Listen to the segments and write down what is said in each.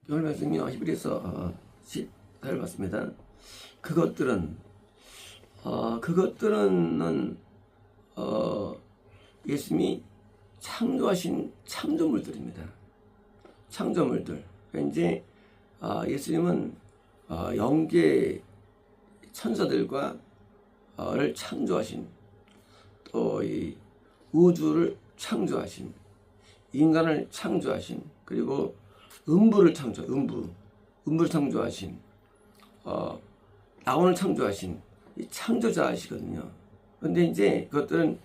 오늘 말씀이요 히브리서 10절 맞습니다. 그것들은 예수님이 창조하신 창조물들입니다. 창조물들. 그러니까 이제 예수님은 영계 천사들과 를 창조하신, 또 이 우주를 창조하신, 인간을 창조하신, 그리고 음부를 창조하신, 나원을 창조하신 이 창조자이시거든요. 그런데 이제 그것들은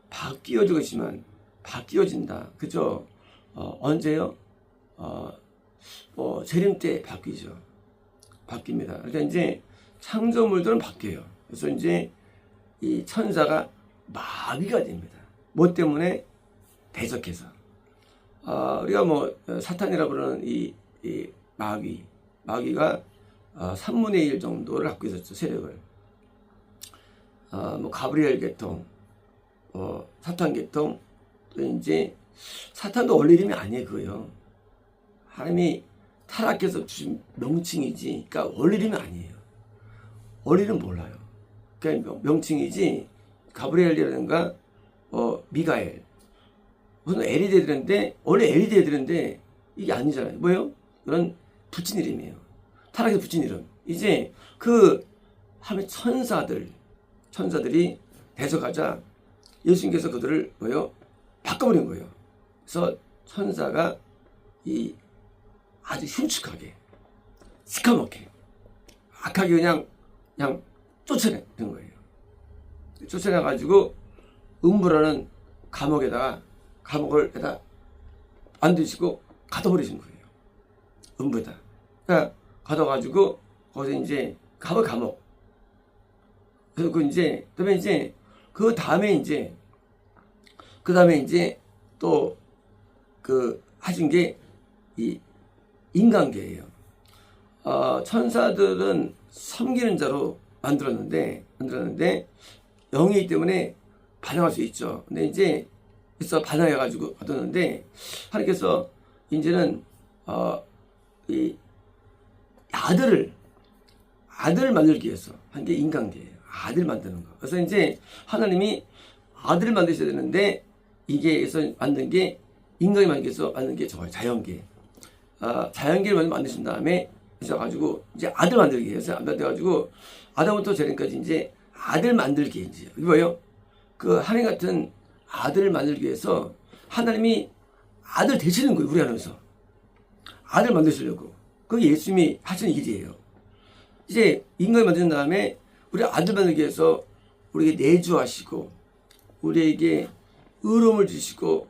바뀌어지고 있지만 바뀌어진다. 그죠? 언제요? 재림 때 바뀌죠. 바뀝니다. 그러니까 이제 창조물들은 바뀌어요. 그래서 이제 이 천사가 마귀가 됩니다. 뭐 때문에? 대적해서. 우리가 사탄이라 부르는 이 마귀가 3분의 1 정도를 갖고 있었죠, 세력을. 가브리엘 계통, 사탄 계통, 또 이제 사탄도 원래 이름이 아니에요, 그거요. 하나님이 타락해서 주신 명칭이지, 그러니까 원래 이름이 아니에요. 원래 이름 몰라요. 그러니까 명칭이지. 가브리엘이라든가 미가엘, 무슨 엘이 돼야 되는데, 원래 엘이 돼야 되는데 이게 아니잖아요. 뭐예요? 이런 붙인 이름이에요. 타락해서 붙인 이름. 이제 그 하면 천사들이 대적하자 예수님께서 그들을 바꿔버린 거예요. 그래서 천사가 이 아주 흉측하게, 시커멓게, 악하게 그냥 쫓아낸 거예요. 쫓아내가지고 음부라는 감옥을 만드시고 가둬버리신 거예요. 음부에다. 그러니까 가둬가지고 거기서 이제 감옥. 그래서 그 다음에 또 하신 게 이 인간계예요. 천사들은 섬기는 자로 만들었는데 영이기 때문에 반항할 수 있죠. 근데 이제 그래서 반항해가지고 얻었는데, 하나님께서 이제는 이 아들을 만들기 위해서 한 게 인간계예요. 아들 만드는 거. 그래서 이제 하나님이 아들을 만드셔야 되는데, 이게 그래서 만든 게 인간이 만들기 위해서 만든 게 저거예요. 자연계. 자연계를 만드신 다음에 그래가지고 이제 아들 만들기 위해서 만들어가지고 아담부터 재림까지 이제 아들 만들기. 이제 이게 뭐예요? 그 하나님 같은 아들을 만들기 위해서 하나님이 아들 되시는 거예요. 우리 안에서 아들 만드시려고. 그게 예수님이 하시는 일이에요. 이제 인간을 만든 다음에 우리 아들 만들기 위해서 우리에게 내주하시고, 우리에게 의로움을 주시고,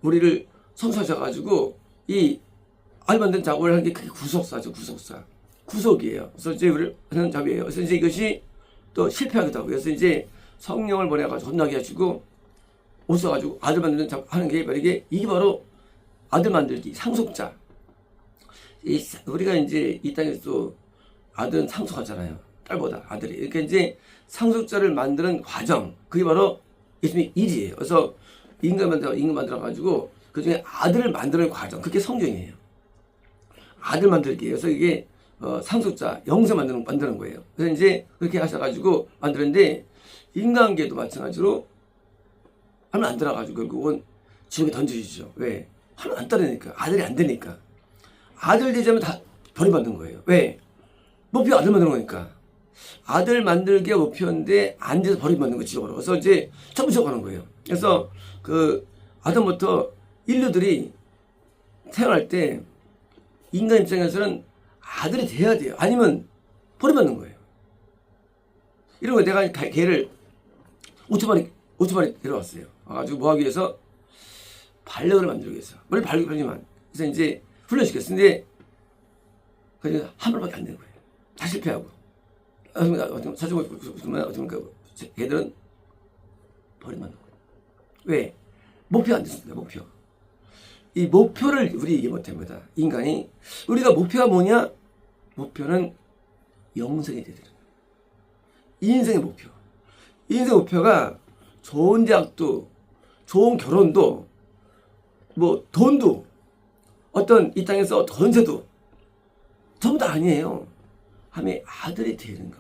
우리를 성사하셔가지고 이 아들 만든 작업을 하는 게 그게 구속사죠. 구속이에요. 그래서 이제 우리를 하는 작업이에요. 그래서 이제 이것이 또 실패하기도 하고, 그래서 이제 성령을 보내가지고 혼나게 하시고 오셔가지고 아들 만드는 작업 하는 게 이게 바로 아들 만들기, 상속자. 우리가 이제 이 땅에서 아들은 상속하잖아요. 딸보다 아들이. 그러니까 이제 상속자를 만드는 과정, 그게 바로 예수님의 일이에요. 그래서 인간 만들어가지고 그 중에 아들을 만드는 과정, 그게 성경이에요. 아들 만들기. 그래서 이게 상속자, 영생 만드는 거예요. 그래서 이제 그렇게 하셔가지고 만드는데, 인간계도 마찬가지로 하면 안 들어가지고 결국은 지옥에 던지시죠. 왜? 하면 안 따르니까. 아들이 안 되니까. 아들 되자면 다 버림받는 거예요. 왜? 목표 아들 만드는 거니까. 아들 만들기가 목표인데 안 돼서 버림받는 거 지옥으로. 그래서 이제 전부 지옥 가는 거예요. 그래서 그 아담부터 인류들이 태어날 때 인간 입장에서는 아들이 돼야 돼요. 아니면 버림받는 거예요. 이런 거 내가 개를 5천 마리 데려왔어요. 와가지고 뭐 하기 위해서? 반려을 만들기 위해서. 원래 반려지만. 그래서 이제 훈련시켰는데, 그냥 한 발밖에 안 되는 거예요. 다 실패하고. 걔들은 버림받는 거예요. 왜? 목표 안 됐습니다. 목표. 이 목표를 우리 이해 못합니다. 인간이. 우리가 목표가 뭐냐? 목표는 영생이 되더라고요. 인생의 목표. 인생 목표가 좋은 대학도, 좋은 결혼도, 돈도, 어떤 이 땅에서 전세도, 전부 다 아니에요. 하나님의 아들이 되는 것.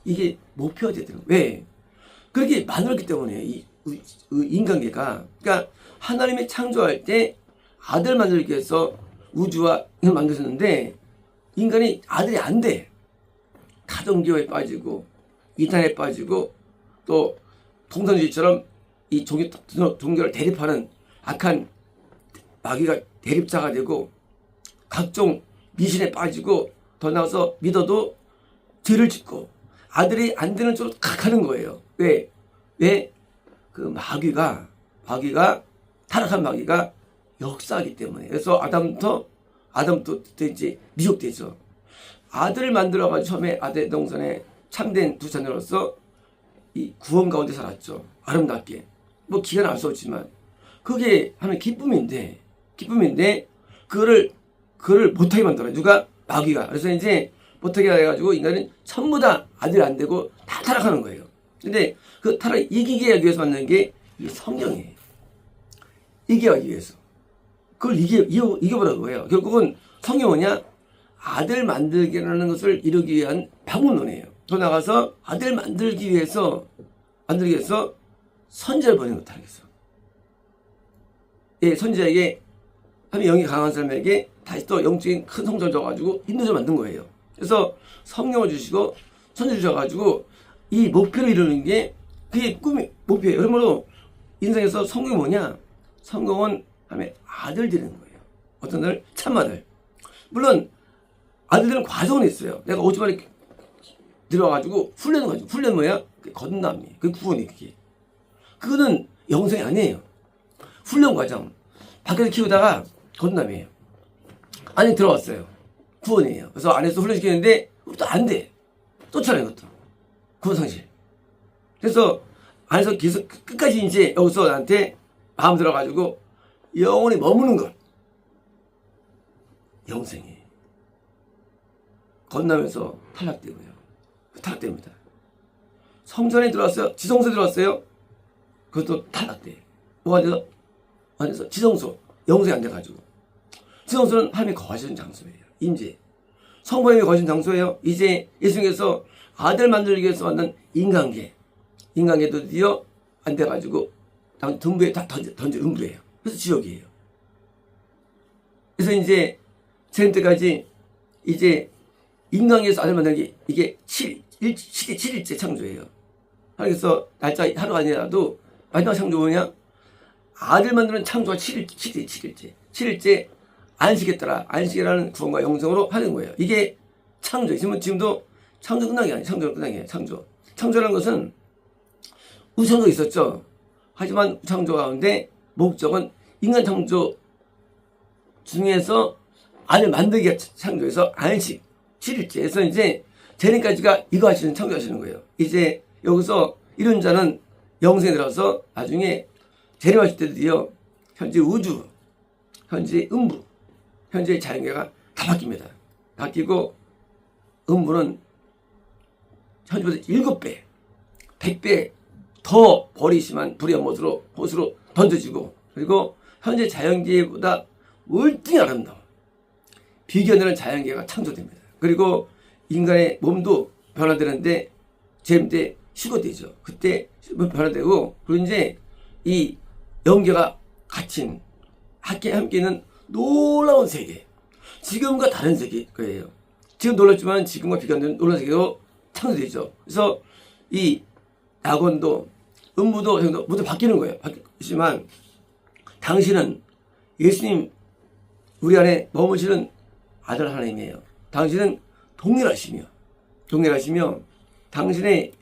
이게 목표가 되는 거예요. 왜? 그렇게 만들었기 때문에 이 인간계가. 그러니까 하나님이 창조할 때 아들 만들기 위해서 우주와 이걸 만드셨는데 인간이 아들이 안 돼. 가정기호에 빠지고 이단에 빠지고 또 동산주의처럼 이 종교를 대립하는 악한 마귀가 대립자가 되고 각종 미신에 빠지고 더 나아가서 믿어도 죄를 짓고 아들이 안 되는 쪽으로 가는 거예요. 왜? 그 마귀가 타락한 마귀가 역사하기 때문에. 그래서 아담부터 이제 미혹되죠. 아들을 만들어가지고 처음에 아들 동산에 참된 두 자녀로서 이 구원 가운데 살았죠. 아름답게. 뭐 기간 알 수 없지만 그게 하나의 기쁨인데 그거를 못하게 만들어요. 누가? 마귀가. 그래서 이제 못하게 해가지고 인간은 전부 다 아들 안 되고 다 타락하는 거예요. 근데 그 타락 이기게 하기 위해서 만든 게 이 성경이에요. 이기하기 위해서. 그걸 이겨보라고 해요. 결국은 성경이 뭐냐? 아들 만들기라는 것을 이루기 위한 방법론이에요. 더 나가서 아들 만들기 위해서 선지자를 보내는 것도 하겠어. 예, 선지자에게 하나님의 영이 강한 사람에게 다시 또 영적인 큰 성전을 줘가지고 인도자 만든 거예요. 그래서 성령을 주시고 선지 주셔가지고 이 목표를 이루는 게 그게 목표예요. 그러므로 인생에서 성경이 뭐냐? 성경은 하나님의 아들 되는 거예요. 어떤 날 참아들. 물론 아들들은 과정은 있어요. 내가 5주만에 들어가가지고 훈련을 가지고 훈련 뭐야? 그게 거듭남이. 그게 구원이 그게. 그거는 영생이 아니에요. 훈련 과정. 밖에서 키우다가 거듭남이에요. 안에 들어왔어요. 구원이에요. 그래서 안에서 훈련시키는데 또 안 돼. 쫓아내는 것도. 구원 상실. 그래서 안에서 계속 끝까지 이제 여기서 나한테 마음 들어가지고 영원히 머무는 것. 영생이. 건너면서 탈락되고요. 탈락됩니다. 성전에 들어왔어요. 지성소에 들어왔어요. 그것도 탈락돼. 뭐가 돼서? 안에서 지성소. 영생이 안 돼가지고. 지성소는 하나님이 거하시는 장소예요. 임재. 성부님이 거하시는 장소예요. 이제 예수님께서 아들 만들기 위해서 만든 인간계도 드디어 안 돼가지고 등부에 다 던져 음부예요. 그래서 지옥이에요. 그래서 이제 재림 때까지 이제 인간계에서 아들 만들기 이게 7일째 창조예요. 그래서 날짜 하루가 아니라도 마지막 창조 뭐냐? 아들 만드는 창조가 7일째 안식에 따라 안식이라는 구원과 영생으로 하는 거예요. 이게 창조. 지금도 창조 끝난 게 아니에요. 창조는 끝난 게 아니에요. 창조라는 것은 우창조가 있었죠. 하지만 우창조 가운데 목적은 인간 창조 중에서 아들 만들기가 창조해서 안식 7일째에서 이제 재림까지가 이거 하시는 창조하시는 거예요. 이제 여기서 이런 자는 영생에 들어서 나중에 재림하실 때 드디어 현재 우주, 현재 음부, 현재 자연계가 다 바뀝니다. 바뀌고 음부는 현재보다 7배, 100배 더 벌이 심한 불의 못으로 던져지고 그리고 현재 자연계보다 월등히 아름다워. 비견되는 자연계가 창조됩니다. 그리고 인간의 몸도 변화되는데 재림 때 휴거되죠. 그때 변화되고 그리고 이제 이 영계가 갇힌 함께 있는 놀라운 세계. 지금과 다른 세계예요. 지금 놀랍지만 지금과 비교하는 놀라운 세계로 창조되죠. 그래서 이 낙원도 음부도 모두 바뀌는 거예요. 바뀌지만 당신은 예수님 우리 안에 머무시는 아들 하나님이에요. 당신은 동일하시며 당신의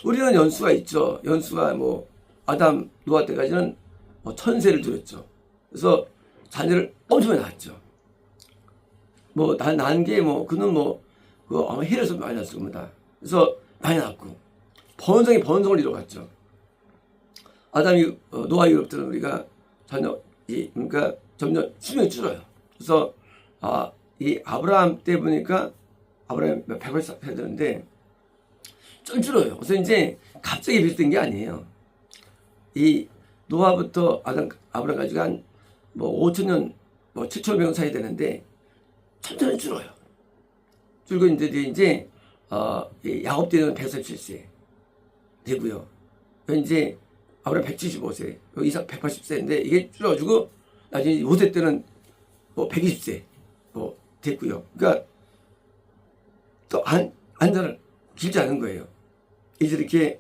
우리는 연수가 있죠. 연수가 뭐 아담 노아 때까지는 뭐 1000세를 두렸죠. 그래서 자녀를 엄청 많이 낳았죠. 뭐 낳은 게 뭐 그는 뭐 그 아마 헬에서 많이 낳았을 겁니다. 그래서 많이 낳았고 번성을 이뤄갔죠. 아담이 노아 이후부터는 우리가 그러니까 점점 수명이 줄어요. 그래서 이 아브라함 때 보니까 아브라함 100을 해야 되는데 좀 줄어요. 그래서 이제 갑자기 비슷한 게 아니에요. 이 노아부터 아브라함까지가 한 뭐 5,000년, 뭐 7,500년 사이 되는데 천천히 줄어요. 줄고 이제 야곱 때는 147세 되고요. 현재 아브라함 175세, 이삭 180세인데 이게 줄어가지고 나중에 5세 때는 뭐 120세 뭐 됐고요. 그러니까 또 안전을 길지 않은 거예요. 이제 이렇게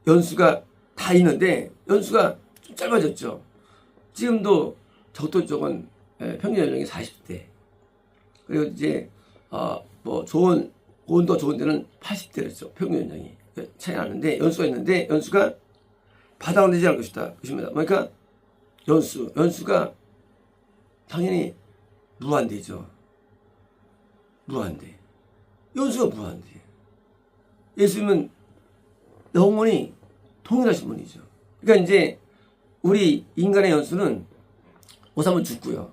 연수가 다 있는데 연수가 좀 짧아졌죠. 지금도 적도 쪽은 평균 연령이 40대. 그리고 이제 뭐 좋은 온도 좋은 데는 80대였죠. 평균 연령이 차이 나는데 연수가 있는데 연수가 바닥으로 내지 않을 것입니다. 그러니까 연수가 당연히 무한대죠. 무한대. 연수가 무한대. 예수님은 영원히 동일하신 분이죠. 그러니까 이제 우리 인간의 연수는 오사면 죽고요.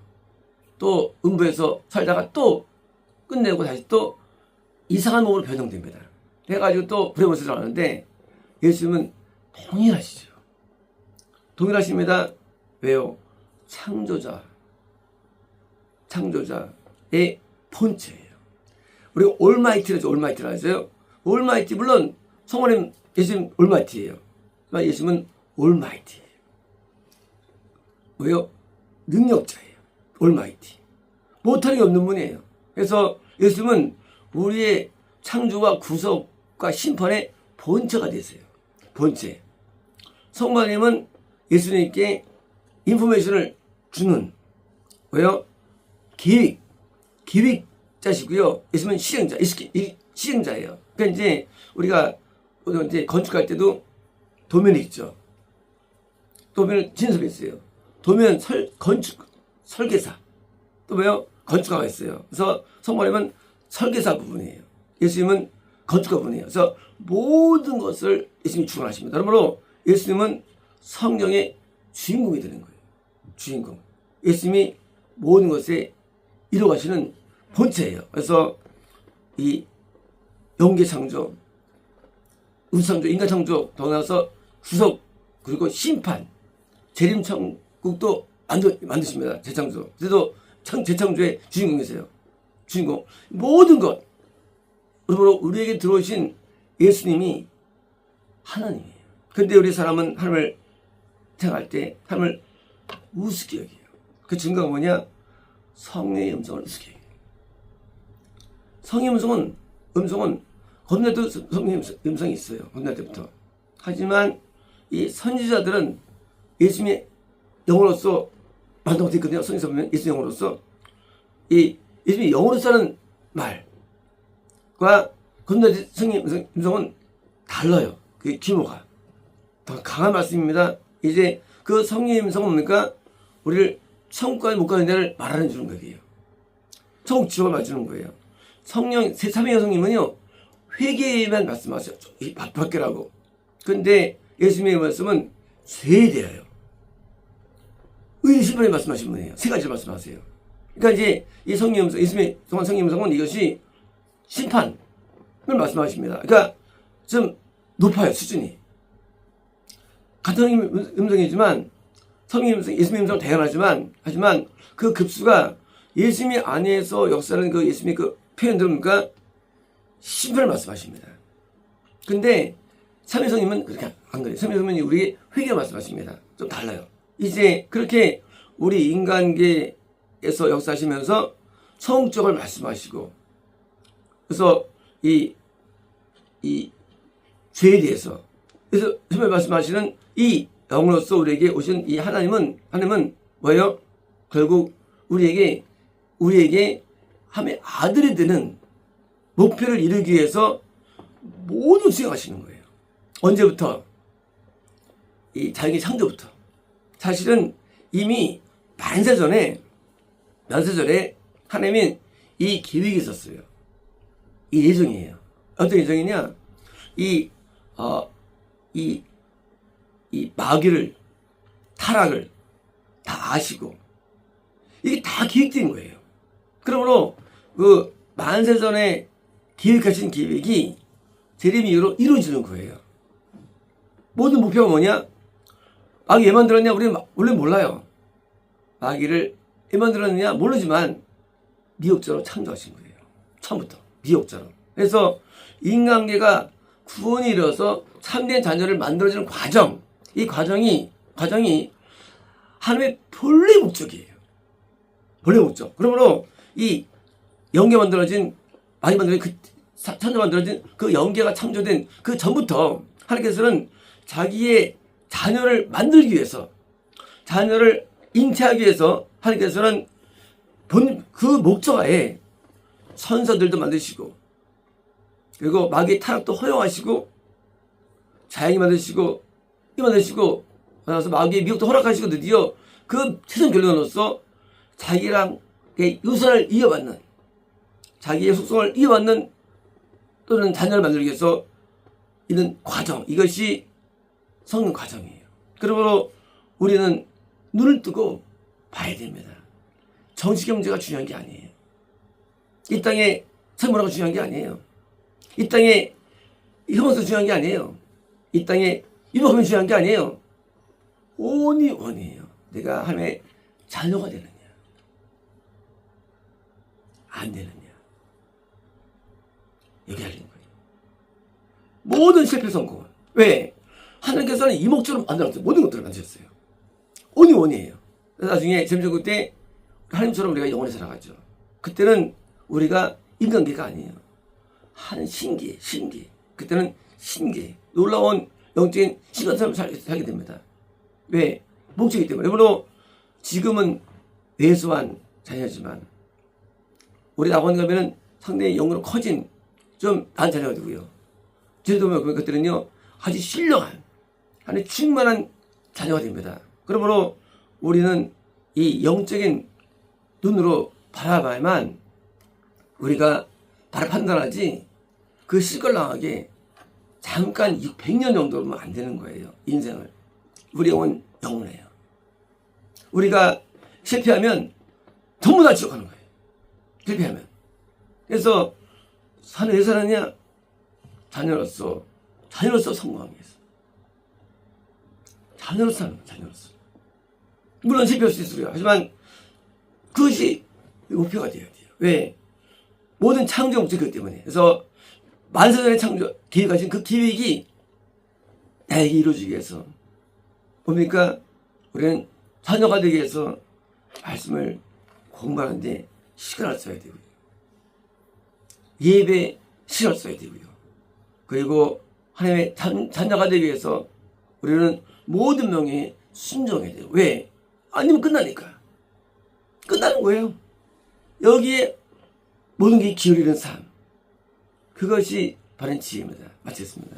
또 음부에서 살다가 또 끝내고 다시 또 이상한 몸으로 변형됩니다. 해가지고 또 불의 모습을 하는데 예수님은 동일하시죠. 동일하십니다. 왜요? 창조자의 본체예요. 우리가 올마이티라죠. 올마이티라 하죠. 올마이티 물론 성모님 예수님 올마이티예요. 하지만 예수님은 올마이티예요. 왜요? 능력자예요. 올마이티. 못할 게 없는 분이에요. 그래서 예수님은 우리의 창조와 구속과 심판의 본체가 되세요. 본체. 성모님은 예수님께 인포메이션을 주는 왜요? 기획자시고요. 예수님은 실행자예요. 그러니까 이제 우리가 이제 건축할 때도 도면이 있죠. 도면을 진습이 있어요. 도면 건축 설계사 또 뭐요? 건축가가 있어요. 그래서 성모님은 설계사 부분이에요. 예수님은 건축가 부분이에요. 그래서 모든 것을 예수님이 주관하십니다. 그러므로 예수님은 성경의 주인공이 되는 거예요. 주인공. 예수님이 모든 것에 이루어가시는 본체예요. 그래서 이 영계 창조, 우주 창조, 인간 창조, 더 나아가서 구속 그리고 심판, 재림 천국도 만드십니다. 재창조. 그래도 재창조의 주인공이세요. 주인공. 모든 것. 그러므로 우리에게 들어오신 예수님이 하나님이에요. 근데 우리 사람은 하나님을 생각할 때 하나님을 우습게 여겨요. 그 증거가 뭐냐? 성령의 음성을 우습게 여겨요. 성령의 음성은 건널 때도 성령의 음성이 있어요. 건널 때부터. 하지만 이 선지자들은 예수님의 영으로서 만나고 있거든요. 성경에서 보면 예수님의 영으로서 이 예수님의 영으로서 하는 말과 건널 때 성령의 음성은 달라요. 그 규모가. 더 강한 말씀입니다. 이제 그 성령의 음성은 뭡니까? 우리를 천국까지 못 가는 데를 말하는 주는 거예요. 천국 지옥을 맞추는 거예요. 성령, 삼위의 성령님은요, 회개에만 말씀하세요. 밖에라고. 근데 예수님의 말씀은 죄에 대하여. 의의 심판에 말씀하신 분이에요. 세 가지를 말씀하세요. 그러니까 이제 이 성령의 음성, 예수님의 성령의 음성은 이것이 심판을 말씀하십니다. 그러니까 좀 높아요, 수준이. 같은 음성이지만 성령의 음성, 예수님의 음성은 대단하지만 하지만 그 급수가 예수님의 안에서 역사하는 그 예수님의 그 표현들은 그러니까 심판을 말씀하십니다. 근데 삼위성님은 그렇게 안 그래요. 삼위성님은 우리에게 회개 말씀하십니다. 좀 달라요. 이제 그렇게 우리 인간계에서 역사하시면서 성적을 말씀하시고 그래서 이 죄에 대해서 그래서 처음에 말씀하시는 이 영으로서 우리에게 오신 이 하나님은 뭐예요? 결국 우리에게 하나님의 아들이 되는 목표를 이루기 위해서 모든 수행하시는 거예요. 언제부터? 이 자연의 창조부터. 사실은 이미 만세 전에 하나님은 이 계획이 있었어요. 이 예정이에요. 어떤 예정이냐? 이 마귀를, 타락을 다 아시고, 이게 다 기획된 거예요. 그러므로, 그, 만세 전에 기획하신 계획이 재림 이후로 이루어지는 거예요. 모든 목표가 뭐냐? 마귀 왜 만들었냐? 우리는 원래 몰라요. 마귀를 왜 만들었느냐? 모르지만, 미혹자로 창조하신 거예요. 처음부터 미혹자로. 그래서 인간계가 구원이 이르러서 참된 자녀를 만들어주는 과정, 이 과정이 하나님의 본래 목적이에요. 본래 목적. 그러므로 이 영계 만들어진 창조 만들어진 그 영계가 창조된 그 전부터 하나님께서는 자기의 자녀를 만들기 위해서, 자녀를 잉태하기 위해서 하나님께서는 그 목적하에 선서들도 만드시고, 그리고 마귀의 타락도 허용하시고, 자연이 만드시고, 그래서 마귀의 미혹도 허락하시고, 드디어 그 최종 결론으로서 자기랑 유산을 이어받는, 자기의 속성을 이어받는 또는 자녀를 만들기 위해서 있는 과정, 이것이 성령 과정이에요. 그러므로 우리는 눈을 뜨고 봐야 됩니다. 정치 경제가 중요한 게 아니에요. 이 땅에 생물학가 중요한 게 아니에요. 이 땅에 혐오가 중요한 게 아니에요. 이 땅에 유복함이 중요한 게 아니에요. 온이 원이에요. 내가 하나님의 자녀가 되느냐, 안 되느냐. 여기 알리는 거예요. 모든 실패 성공은. 왜? 하나님께서는 이 목적으로 만들었어요. 모든 것들을 만드셨어요. 온이 원이에요. 그래서 나중에 재림전국 때 하나님처럼 우리가 영원히 살아가죠. 그때는 우리가 인간계가 아니에요. 한 신기. 그때는 신기. 놀라운 영적인 신간처럼 살게 됩니다. 왜? 목적이기 때문에. 그러므로 지금은 왜소한 자녀지만 우리 아버님 가면은 상당히 영으로 커진 좀 나은 자녀가 되고요. 제도 보면 그것들은요 아주 신령한, 아주 충만한 자녀가 됩니다. 그러므로 우리는 이 영적인 눈으로 바라봐야만 우리가 바로 판단하지, 그 시끌랑하게 잠깐 100년 정도면 안 되는 거예요. 인생을. 우리 영은 영원해요. 우리가 실패하면 전부 다 지옥 가는 거예요. 실패하면. 그래서 사는 왜 살았냐? 자녀로서 성공하기 위해서. 자녀로서 사는 거예요. 자녀로서. 물론 실패할 수 있어요. 하지만 그것이 목표가 돼야 돼요. 왜? 모든 창조 목적이기 때문에. 그래서 만세전의 창조 계획하신 그 계획이 나에게 이루어지기 위해서 뭡니까? 우리는 자녀가 되기 위해서 말씀을 공부하는데 시간을 써야 되고요. 예배 시간을 써야 되고요. 그리고 하나님의 자녀가 되기 위해서 우리는 모든 명예에 순종해야 돼요. 왜? 아니면 끝나니까. 끝나는 거예요. 여기에 모든 게 기울이는 삶. 그것이 바른 지혜입니다. 마치겠습니다.